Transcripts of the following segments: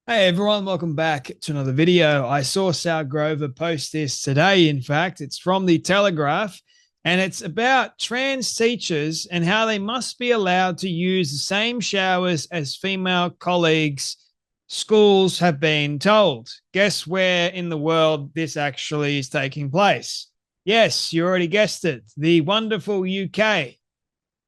Hey everyone, welcome back to another video. I saw Sal Grover post this today. In fact, it's from the Telegraph and it's about trans teachers and how they must be allowed to use the same showers as female colleagues. Schools have been told. Guess where in the world this actually is taking place? Yes, you already guessed it. The wonderful UK.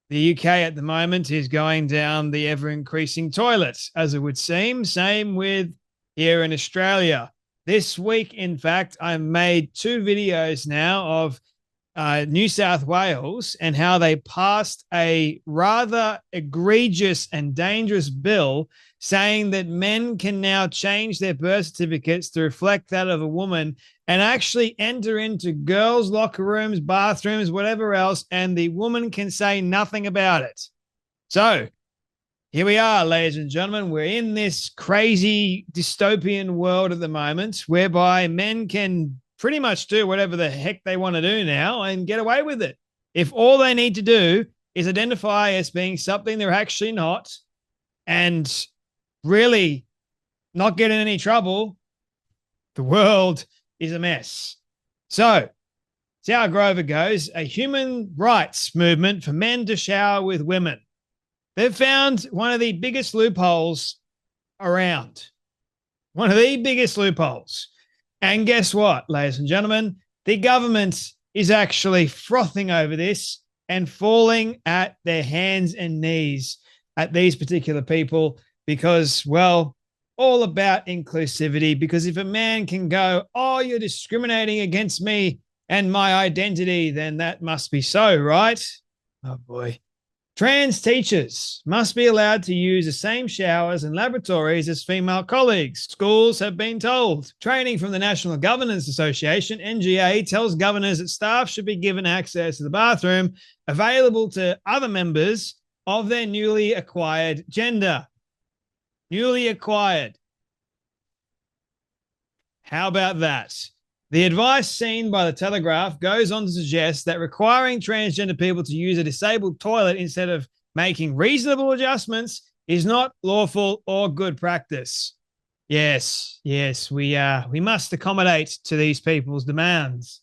The UK at the moment is going down the ever increasing toilet, as it would seem. Same with here in Australia. This week, in fact, I made two videos now of New South Wales and how they passed a rather egregious and dangerous bill saying that men can now change their birth certificates to reflect that of a woman and actually enter into girls' locker rooms, bathrooms, whatever else, and the woman can say nothing about it. So here we are, ladies and gentlemen. We're in this crazy dystopian world at the moment whereby men can pretty much do whatever the heck they want to do now and get away with it. If all they need to do is identify as being something they're actually not and really not get in any trouble, the world is a mess. So, see how Grover goes, a human rights movement for men to shower with women. They've found one of the biggest loopholes around. One of the biggest loopholes. And guess what, ladies and gentlemen? The government is actually frothing over this and falling at their hands and knees at these particular people because, well, all about inclusivity. Because if a man can go, oh, you're discriminating against me and my identity, then that must be so, right? Oh, boy. Trans teachers must be allowed to use the same showers and laboratories as female colleagues. Schools have been told. Training from the National Governors Association, NGA, tells governors that staff should be given access to the bathroom available to other members of their newly acquired gender. Newly acquired. How about that? The advice seen by the Telegraph goes on to suggest that requiring transgender people to use a disabled toilet instead of making reasonable adjustments is not lawful or good practice. Yes, we must accommodate to these people's demands.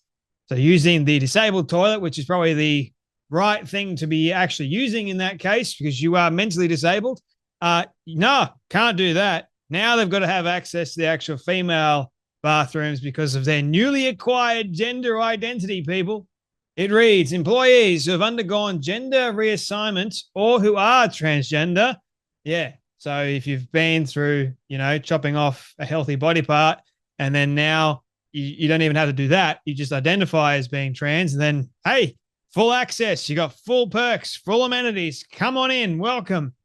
So using the disabled toilet, which is probably the right thing to be actually using in that case because you are mentally disabled, no, can't do that. Now they've got to have access to the actual female bathrooms because of their newly acquired gender identity, people. It reads, employees who have undergone gender reassignment or who are transgender. Yeah. So if you've been through, chopping off a healthy body part and then now you don't even have to do that. You just identify as being trans and then, hey, full access. You got full perks, full amenities. Come on in. Welcome.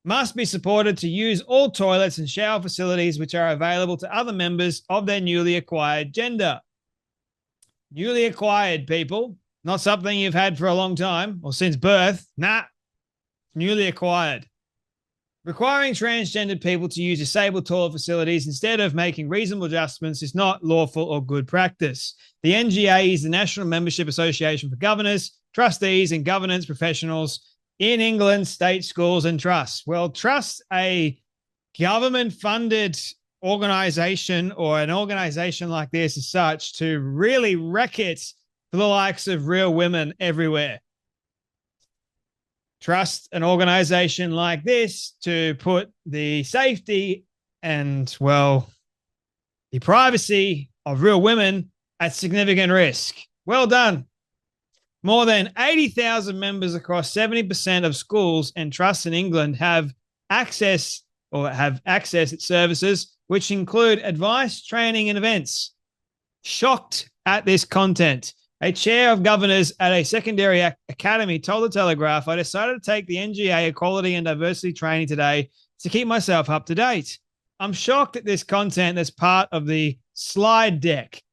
Must be supported to use all toilets and shower facilities which are available to other members of their newly acquired gender. Newly acquired, people, not something you've had for a long time or since birth. Nah, newly acquired. Requiring transgendered people to use disabled toilet facilities instead of making reasonable adjustments is not lawful or good practice. The NGA is the National Membership Association for Governors, Trustees, and Governance Professionals in England, state schools and trusts. Well, trust a government-funded organization or an organization like this as such to really wreck it for the likes of real women everywhere. Trust an organization like this to put the safety and, well, the privacy of real women at significant risk. Well done. More than 80,000 members across 70% of schools and trusts in England have access services, which include advice, training, and events. Shocked at this content. A chair of governors at a secondary academy told the Telegraph, I decided to take the NGA Equality and Diversity training today to keep myself up to date. I'm shocked at this content that's part of the slide deck.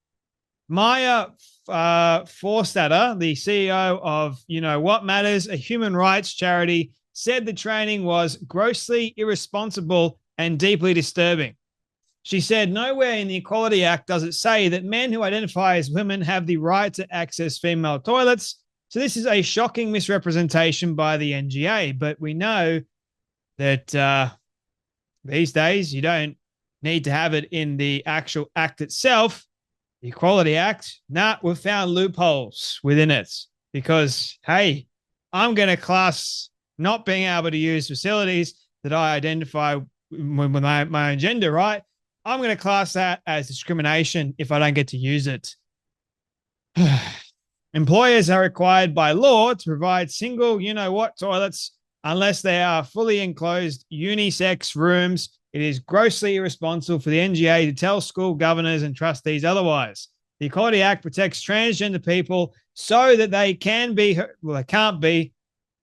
Maya Forstater, the CEO of What Matters, a human rights charity, said the training was grossly irresponsible and deeply disturbing. She said, nowhere in the Equality Act does it say that men who identify as women have the right to access female toilets. So this is a shocking misrepresentation by the NGA. But we know that these days you don't need to have it in the actual act itself, the Equality Act, we've found loopholes within it because, hey, I'm going to class not being able to use facilities that I identify with my own gender, right? I'm going to class that as discrimination if I don't get to use it. Employers are required by law to provide single, toilets unless they are fully enclosed unisex rooms. It is grossly irresponsible for the NGA to tell school governors and trustees otherwise. The Equality Act protects transgender people so that they can't be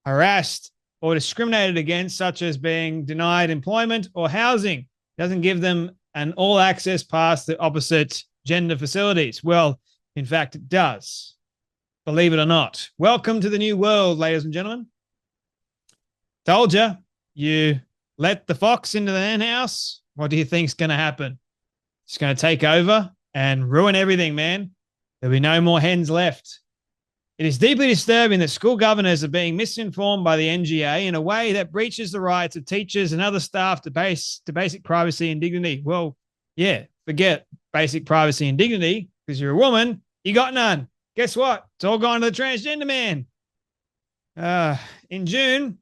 harassed or discriminated against, such as being denied employment or housing. It doesn't give them an all-access pass to opposite gender facilities. Well, in fact, it does. Believe it or not. Welcome to the new world, ladies and gentlemen. Told you, you let the fox into the hen house. What do you think's going to happen? It's going to take over and ruin everything, man. There'll be no more hens left. It is deeply disturbing that school governors are being misinformed by the NGA in a way that breaches the rights of teachers and other staff to basic privacy and dignity. Well, yeah, forget basic privacy and dignity because you're a woman. You got none. Guess what? It's all gone to the transgender man. In June,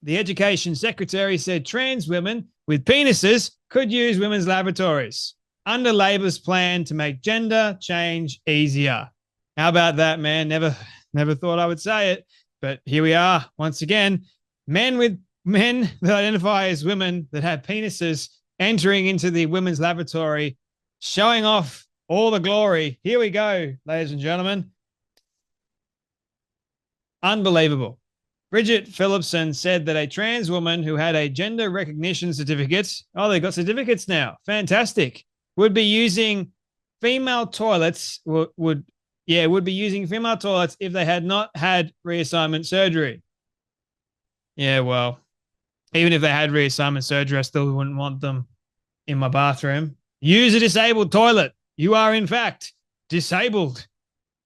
the Education Secretary said trans women with penises could use women's lavatories under Labor's plan to make gender change easier. How about that, man? Never thought I would say it, but here we are once again. Men that identify as women that have penises entering into the women's lavatory, showing off all the glory. Here we go, ladies and gentlemen. Unbelievable. Bridget Phillipson said that a trans woman who had a gender recognition certificate, they got certificates now, fantastic, would be using female toilets, would be using female toilets if they had not had reassignment surgery. Yeah, well, even if they had reassignment surgery, I still wouldn't want them in my bathroom. Use a disabled toilet. You are, in fact, disabled.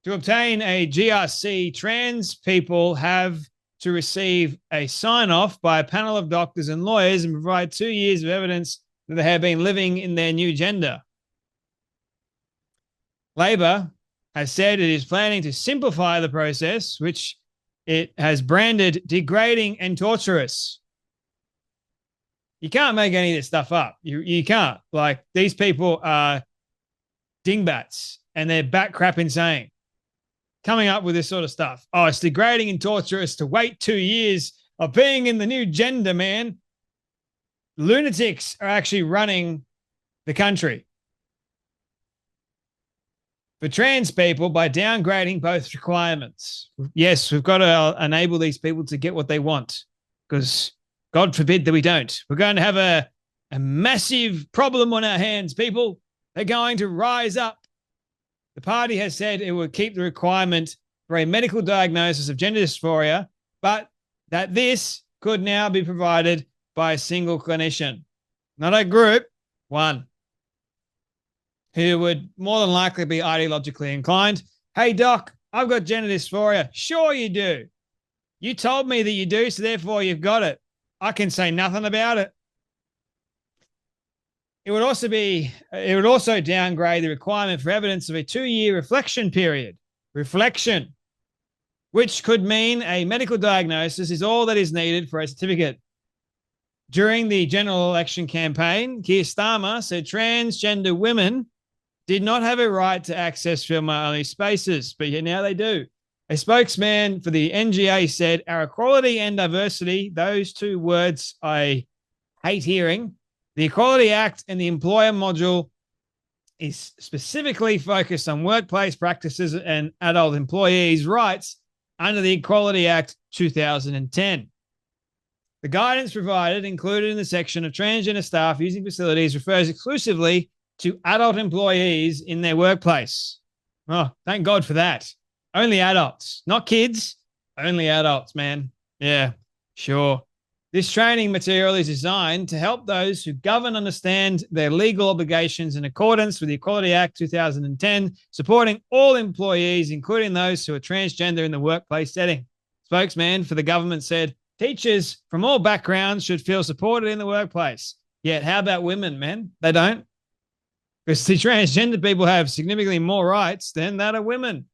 To obtain a GRC, trans people have to receive a sign-off by a panel of doctors and lawyers and provide 2 years of evidence that they have been living in their new gender. Labor has said it is planning to simplify the process, which it has branded degrading and torturous. You can't make any of this stuff up. You can't. Like, these people are dingbats and they're bat crap insane coming up with this sort of stuff. Oh, it's degrading and torturous to wait 2 years of being in the new gender, man. Lunatics are actually running the country for trans people by downgrading both requirements. Yes, we've got to enable these people to get what they want because God forbid that we don't. We're going to have a massive problem on our hands, people. They're going to rise up. The party has said it will keep the requirement for a medical diagnosis of gender dysphoria, but that this could now be provided by a single clinician, not a group, one, who would more than likely be ideologically inclined. Hey, doc, I've got gender dysphoria. Sure you do. You told me that you do, so therefore you've got it. I can say nothing about it. It would also downgrade the requirement for evidence of a 2-year reflection period. Reflection, which could mean a medical diagnosis is all that is needed for a certificate. During the general election campaign, Keir Starmer said transgender women did not have a right to access female-only spaces, but yet now they do. A spokesman for the NGA said, our equality and diversity, those two words I hate hearing, the Equality Act and the employer module is specifically focused on workplace practices and adult employees' rights under the Equality Act 2010. The guidance provided, included in the section of transgender staff using facilities, refers exclusively to adult employees in their workplace. Oh, thank God for that. Only adults, not kids, only adults, man. Yeah, sure. This training material is designed to help those who govern understand their legal obligations in accordance with the Equality Act 2010, supporting all employees, including those who are transgender in the workplace setting. Spokesman for the government said, teachers from all backgrounds should feel supported in the workplace. Yet, how about women, man? They don't. Because the transgender people have significantly more rights than that of women.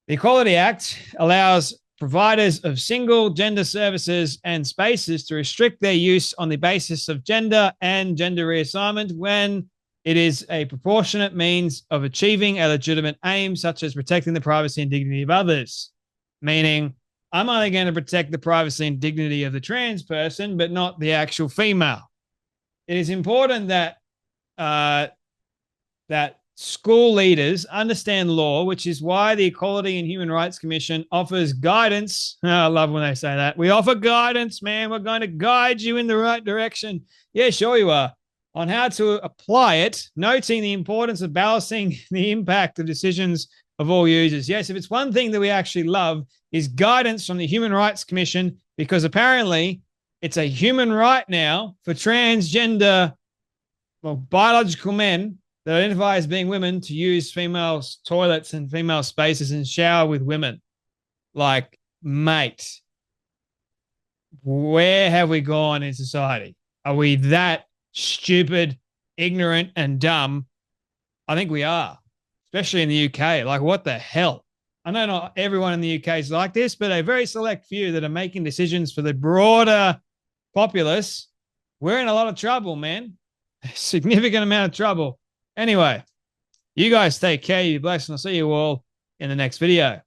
The Equality Act allows providers of single gender services and spaces to restrict their use on the basis of gender and gender reassignment when it is a proportionate means of achieving a legitimate aim, such as protecting the privacy and dignity of others. Meaning, I'm only going to protect the privacy and dignity of the trans person, but not the actual female. It is important that that school leaders understand law, which is why the Equality and Human Rights Commission offers guidance. Oh, I love when they say that. We offer guidance, man. We're going to guide you in the right direction. Yeah, sure you are. On how to apply it, noting the importance of balancing the impact of decisions of all users. Yes, if it's one thing that we actually love is guidance from the Human Rights Commission, because apparently it's a human right now for transgender, well, biological men that identify as being women to use female toilets and female spaces and shower with women. Like, mate, where have we gone in society? Are we that stupid, ignorant, and dumb? I think we are, especially in the UK. Like, what the hell? I know not everyone in the UK is like this, but a very select few that are making decisions for the broader populace. We're in a lot of trouble, man. A significant amount of trouble. Anyway, you guys take care. You're blessed, and I'll see you all in the next video.